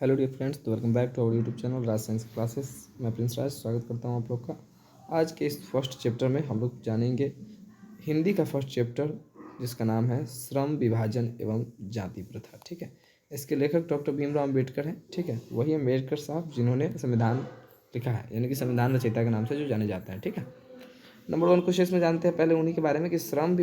Hello dear friends, तो welcome back to our YouTube channel Raj science classes. मैं प्रिंस राज स्वागत करता हूं आप लोग का। आज के इस फर्स्ट चैप्टर में हम लोग जानेंगे हिंदी का फर्स्ट चैप्टर, जिसका नाम है श्रम विभाजन एवं जाति प्रथा। ठीक है, इसके लेखक डॉक्टर भीमराव अम्बेडकर हैं। ठीक है, वही अम्बेडकर साहब जिन्होंने संविधान लिखा है, यानी कि संविधान रचयिता के नाम से जो जाने जाते हैं। ठीक है, नंबर 1 क्वेश्चन इसमें जानते हैं पहले उन्हीं के बारे में कि श्रम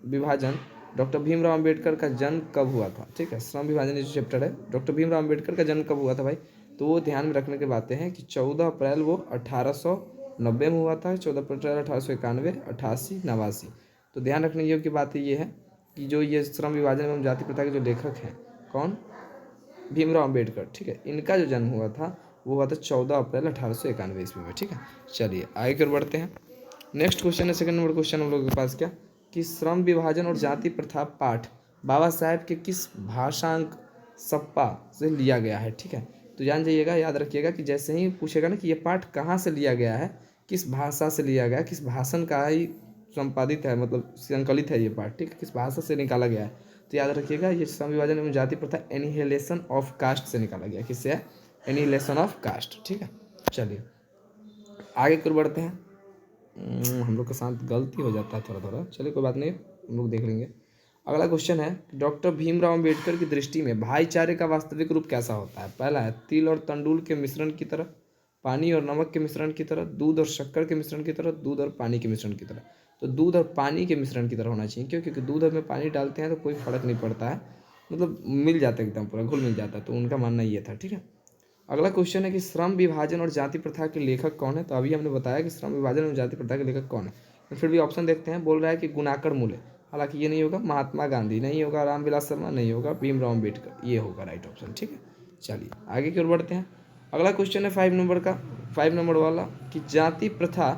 विभाजन डॉक्टर भीमराव अम्बेडकर का जन्म कब हुआ था। ठीक है, श्रम विभाजन जो चैप्टर है, डॉक्टर भीमराव अम्बेडकर का जन्म कब हुआ था भाई, तो वो ध्यान में रखने की बातें हैं कि 14 अप्रैल वो 1890 में हुआ था। 14 अप्रैल 1891, 88, 89। तो ध्यान रखने योग्य बात ये है कि जो ये श्रम विभाजन एवं जाति प्रथा के जो लेखक हैं, कौन, भीमराव अम्बेडकर। ठीक है, इनका जो जन्म हुआ था वो हुआ था 14 अप्रैल 1891 ईस्वी में। ठीक है, चलिए आगे की ओर बढ़ते हैं। नेक्स्ट क्वेश्चन है, सेकंड नंबर क्वेश्चन हम लोगों के पास, क्या कि श्रम विभाजन और जाति प्रथा पाठ बाबा साहेब के किस भाषांक सप्पा से लिया गया है। ठीक है, तो जान जाइएगा, याद रखिएगा कि जैसे ही पूछेगा ना कि ये पाठ कहाँ से लिया गया है, किस भाषा से लिया गया है, किस भाषण का ही संपादित है, मतलब संकलित है ये पाठ। ठीक है, किस भाषा से निकाला गया है, तो याद रखिएगा ये श्रम विभाजन एवं जाति प्रथा एनिहिलेशन ऑफ कास्ट से निकाला गया। किससे है? Annihilation of caste. ठीक है, चलिए आगे की ओर बढ़ते हैं। हम लोग के साथ गलती हो जाता है थोड़ा थोड़ा, चलिए कोई बात नहीं, हम लोग देख लेंगे। अगला क्वेश्चन है, डॉक्टर भीमराव अम्बेडकर की दृष्टि में भाईचारे का वास्तविक रूप कैसा होता है। पहला है तिल और तंडुल के मिश्रण की तरह, पानी और नमक के मिश्रण की तरह, दूध और शक्कर के मिश्रण की तरह, दूध और पानी के मिश्रण की तरह। तो दूध और पानी के मिश्रण की तरह होना चाहिए, क्यों? क्योंकि दूध में पानी डालते हैं तो कोई फर्क नहीं पड़ता है, मतलब मिल जाता है, एकदम पूरा घुल मिल जाता है। तो उनका मानना ये था। ठीक है, अगला क्वेश्चन है कि श्रम विभाजन और जाति प्रथा के लेखक कौन है। तो अभी हमने बताया कि श्रम विभाजन और जाति प्रथा के लेखक कौन है, तो फिर भी ऑप्शन देखते हैं। बोल रहा है कि गुणाकर मूले, हालांकि ये नहीं होगा, महात्मा गांधी नहीं होगा, रामविलास शर्मा नहीं होगा, भीमराव अम्बेडकर ये होगा राइट ऑप्शन। ठीक है, चलिए आगे की ओर बढ़ते हैं। अगला क्वेश्चन है 5 नंबर वाला, कि जाति प्रथा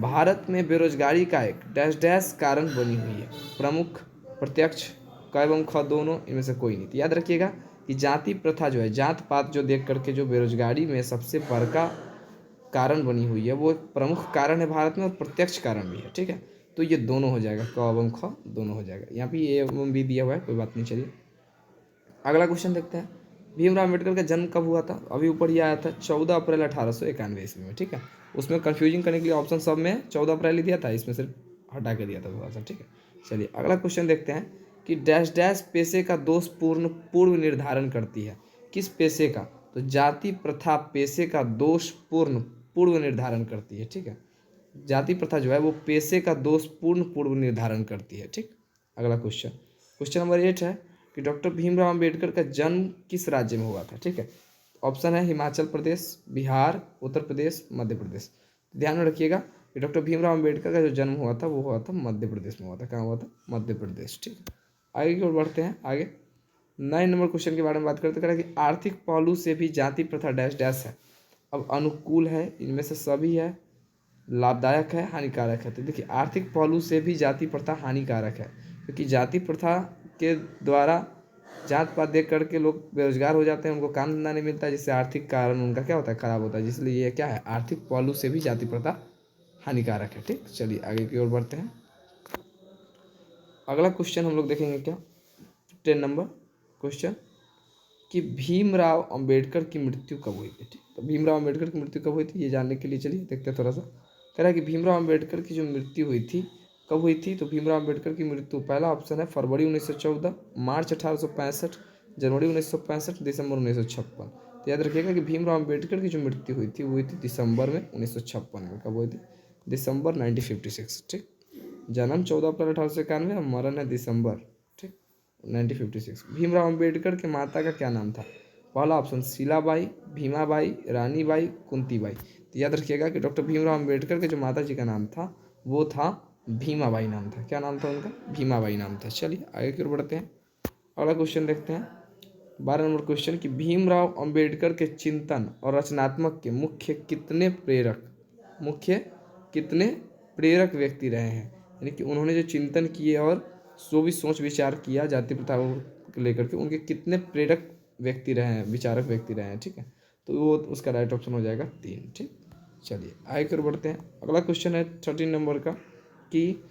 भारत में बेरोजगारी का एक डैश डैश कारण बनी हुई है। प्रमुख, प्रत्यक्ष, क एवं ख दोनों, इनमें से कोई नहीं। तो याद रखिएगा कि जाति प्रथा जो है, जात पात जो देख करके जो बेरोजगारी में सबसे बड़का कारण बनी हुई है, वो एक प्रमुख कारण है भारत में और प्रत्यक्ष कारण भी है। ठीक है, तो ये दोनों हो जाएगा, क एवं ख दोनों हो जाएगा। यहाँ पे ए एवं बी दिया हुआ है, कोई बात नहीं। चलिए अगला क्वेश्चन देखते हैं, भीमराव अम्बेडकर का जन्म कब हुआ था। अभी ऊपर ही आया था 14 अप्रैल 1891 ईस्वी में। ठीक है, उसमें कंफ्यूजिंग करने के लिए ऑप्शन सब में 14 अप्रैल ही दिया था, इसमें सिर्फ हटा के दिया था थोड़ा सा। ठीक है, चलिए अगला क्वेश्चन देखते हैं कि डैश डैश पेशे का दोष पूर्ण पूर्व निर्धारण करती है। किस पेशे का? तो जाति प्रथा पेशे का दोष पूर्ण पूर्व निर्धारण करती है। ठीक है, जाति प्रथा जो है वो पेशे का दोष पूर्ण पूर्व निर्धारण करती है। ठीक, अगला क्वेश्चन, क्वेश्चन नंबर 8 है कि डॉक्टर भीमराव अम्बेडकर का जन्म किस राज्य में हुआ था। ठीक है, ऑप्शन है हिमाचल प्रदेश, बिहार, उत्तर प्रदेश, मध्य प्रदेश। ध्यान में रखिएगा कि डॉक्टर भीमराव अम्बेडकर का जो जन्म हुआ था वो हुआ था मध्य प्रदेश में हुआ था। कहाँ हुआ था? मध्य प्रदेश। ठीक, आगे की ओर बढ़ते हैं। आगे 9 नंबर क्वेश्चन के बारे में बात करते हैं कि आर्थिक पहलू से भी जाति प्रथा डैश डैश है। अब अनुकूल है, इनमें से सभी है, लाभदायक है, हानिकारक है। तो देखिए आर्थिक पहलू से भी जाति प्रथा हानिकारक है, क्योंकि जाति प्रथा के द्वारा जात पात देख करके लोग बेरोजगार हो जाते हैं, उनको काम धंधा नहीं मिलता, जिससे आर्थिक कारण उनका क्या होता है, खराब होता है। इसलिए ये क्या है, आर्थिक पहलू से भी जाति प्रथा हानिकारक है। ठीक, चलिए आगे की ओर बढ़ते हैं। अगला क्वेश्चन हम लोग देखेंगे, क्या 10 नंबर क्वेश्चन, कि भीमराव अंबेडकर की मृत्यु कब हुई थी। ठीक, तो भीमराव अंबेडकर की मृत्यु कब हुई थी ये जानने के लिए चलिए देखते हैं थोड़ा सा। कह रहा है कि भीमराव अंबेडकर की जो मृत्यु हुई थी कब हुई थी, तो भीमराव अंबेडकर की मृत्यु, पहला ऑप्शन है फरवरी 1914, मार्च 1865, जनवरी 1965, दिसंबर 1956। तो याद रखिएगा कि भीमराव अंबेडकर की जो मृत्यु हुई थी वो हुई थी दिसंबर में 1956 में। कब हुई थी? दिसंबर 1956। ठीक, जन्म 14 अप्रैल 1891 और मरण है दिसंबर 1956। भीमराव अंबेडकर के माता का क्या नाम था? पहला ऑप्शन शीलाबाई, भीमाबाई, रानीबाई, कुंतीबाई। तो याद रखिएगा कि डॉक्टर भीमराव अंबेडकर के जो माता जी का नाम था वो था भीमाबाई नाम था। क्या नाम था उनका? भीमाबाई नाम था। चलिए आगे की ओर बढ़ते हैं। अगला क्वेश्चन देखते हैं 12 नंबर क्वेश्चन, कि भीमराव अंबेडकर के चिंतन और रचनात्मक के मुख्य कितने प्रेरक व्यक्ति रहे हैं। यानी कि उन्होंने जो चिंतन किए और जो भी सोच विचार किया जाति प्रथा को लेकर के, उनके कितने प्रेरक व्यक्ति रहे हैं, विचारक व्यक्ति रहे हैं। ठीक है, तो वो उसका राइट ऑप्शन हो जाएगा 3। ठीक, चलिए आगे कर बढ़ते हैं। अगला क्वेश्चन है 13 नंबर का, कि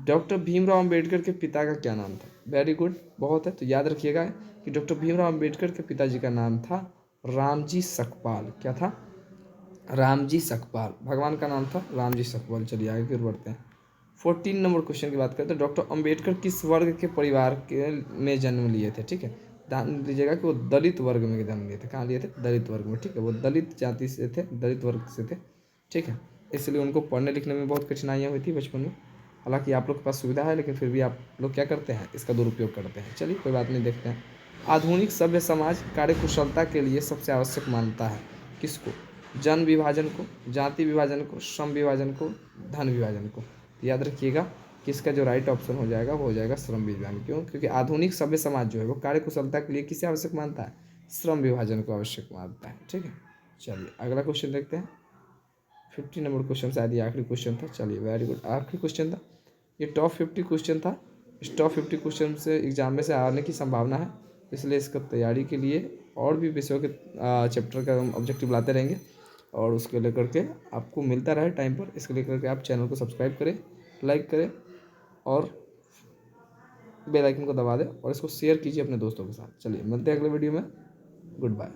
डॉक्टर भीमराव अंबेडकर के पिता का क्या नाम था। वेरी गुड, बहुत है। तो याद रखिएगा कि डॉक्टर भीमराव अम्बेडकर के पिताजी का नाम था रामजी सकपाल। क्या था? रामजी सकपाल। भगवान का नाम था रामजी सकपाल। चलिए आगे फिर बढ़ते हैं। 14 नंबर क्वेश्चन की बात करते हैं। डॉक्टर अम्बेडकर किस वर्ग के परिवार के में जन्म लिए थे? ठीक है, ध्यान दीजिएगा कि वो दलित वर्ग में जन्म लिए थे। कहाँ लिए थे? दलित वर्ग में। ठीक है, वो दलित जाति से थे, दलित वर्ग से थे। ठीक है, इसलिए उनको पढ़ने लिखने में बहुत कठिनाइयाँ हुई थी बचपन में। हालांकि आप लोग के पास सुविधा है, लेकिन फिर भी आप लोग क्या करते हैं? इसका दुरुपयोग करते हैं। चलिए कोई बात नहीं, देखते हैं। आधुनिक सभ्य समाज कार्यकुशलता के लिए सबसे आवश्यक मानता है किसको? जन विभाजन को, जाति विभाजन को, श्रम विभाजन को, धन विभाजन को। तो याद रखिएगा कि इसका जो राइट ऑप्शन हो जाएगा वो हो जाएगा श्रम विभाजन। क्यों? क्योंकि आधुनिक सभ्य समाज जो है वो कार्यकुशलता के लिए किसे आवश्यक मानता है? श्रम विभाजन को आवश्यक मानता है। ठीक है, चलिए अगला क्वेश्चन देखते हैं। 50 नंबर क्वेश्चन शायद ये आखिरी क्वेश्चन था। चलिए वेरी गुड, आखिरी क्वेश्चन था ये। टॉप 50 क्वेश्चन था। इस टॉप 50 क्वेश्चन से एग्जाम में से आने की संभावना है, इसलिए इसका तैयारी के लिए और भी विषयों के चैप्टर का हम ऑब्जेक्टिव लाते रहेंगे, और उसके लेकर के आपको मिलता रहे टाइम पर। इसके लेकर के आप चैनल को सब्सक्राइब करें, लाइक करें और बेल आइकन को दबा दें, और इसको शेयर कीजिए अपने दोस्तों के साथ। चलिए मिलते हैं अगले वीडियो में। Good bye.